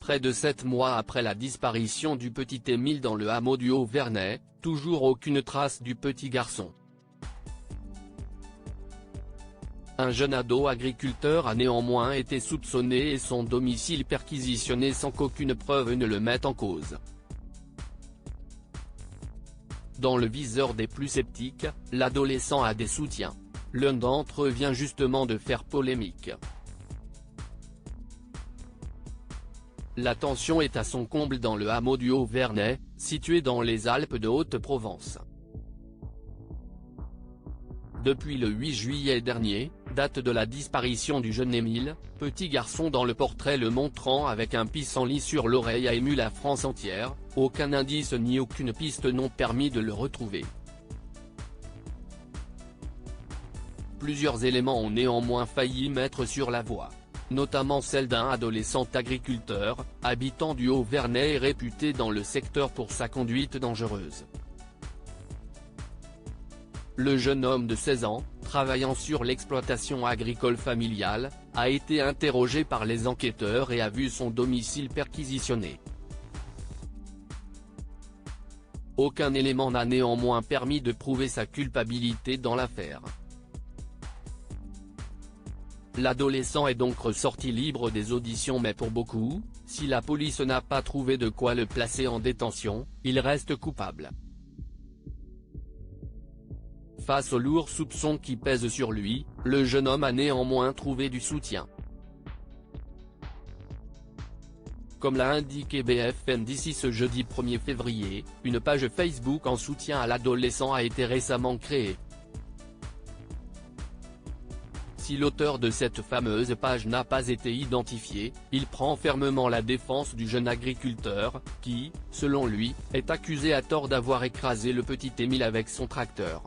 Près de 7 mois après la disparition du petit Émile dans le hameau du Haut-Vernay, toujours aucune trace du petit garçon. Un jeune ado agriculteur a néanmoins été soupçonné et son domicile perquisitionné sans qu'aucune preuve ne le mette en cause. Dans le viseur des plus sceptiques, l'adolescent a des soutiens. L'un d'entre eux vient justement de faire polémique. La tension est à son comble dans le hameau du Haut-Vernay, situé dans les Alpes de Haute-Provence. Depuis le 8 juillet dernier, date de la disparition du jeune Émile, petit garçon dans le portrait le montrant avec un pissenlit sur l'oreille a ému la France entière, aucun indice ni aucune piste n'ont permis de le retrouver. Plusieurs éléments ont néanmoins failli mettre sur la voie, notamment celle d'un adolescent agriculteur, habitant du Haut-Vernay et réputé dans le secteur pour sa conduite dangereuse. Le jeune homme de 16 ans, travaillant sur l'exploitation agricole familiale, a été interrogé par les enquêteurs et a vu son domicile perquisitionné. Aucun élément n'a néanmoins permis de prouver sa culpabilité dans l'affaire. L'adolescent est donc ressorti libre des auditions, mais pour beaucoup, si la police n'a pas trouvé de quoi le placer en détention, il reste coupable. Face aux lourds soupçons qui pèsent sur lui, le jeune homme a néanmoins trouvé du soutien. Comme l'a indiqué BFM d'ici ce jeudi 1er février, une page Facebook en soutien à l'adolescent a été récemment créée. Si l'auteur de cette fameuse page n'a pas été identifié, il prend fermement la défense du jeune agriculteur, qui, selon lui, est accusé à tort d'avoir écrasé le petit Émile avec son tracteur.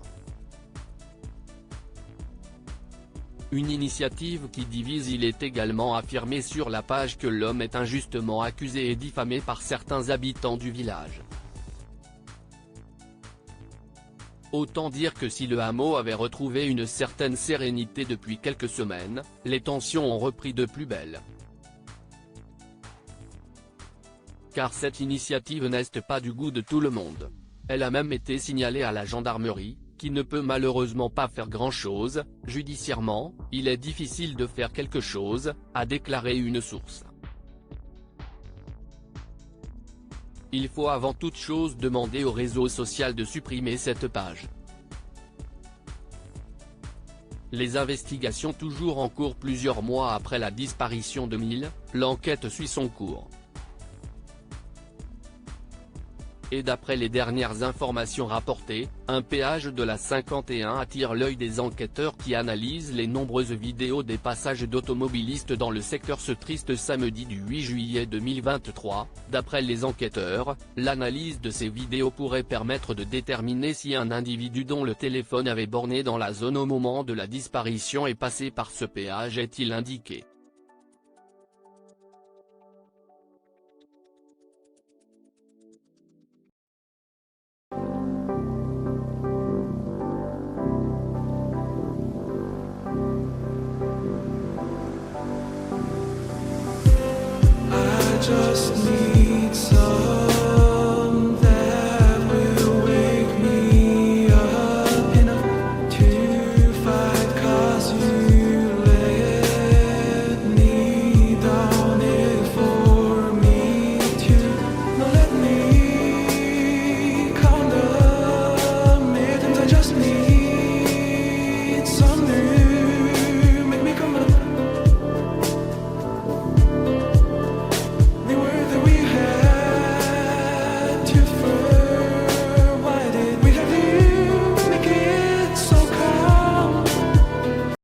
Une initiative qui divise. Il est également affirmé sur la page que l'homme est injustement accusé et diffamé par certains habitants du village. Autant dire que si le hameau avait retrouvé une certaine sérénité depuis quelques semaines, les tensions ont repris de plus belle. Car cette initiative n'est pas du goût de tout le monde. Elle a même été signalée à la gendarmerie, qui ne peut malheureusement pas faire grand-chose. Judiciairement, il est difficile de faire quelque chose, a déclaré une source. Il faut avant toute chose demander au réseau social de supprimer cette page. Les investigations toujours en cours plusieurs mois après la disparition d'Émile, l'enquête suit son cours. Et d'après les dernières informations rapportées, un péage de la 51 attire l'œil des enquêteurs qui analysent les nombreuses vidéos des passages d'automobilistes dans le secteur ce triste samedi du 8 juillet 2023. D'après les enquêteurs, l'analyse de ces vidéos pourrait permettre de déterminer si un individu dont le téléphone avait borné dans la zone au moment de la disparition est passé par ce péage, est-il indiqué.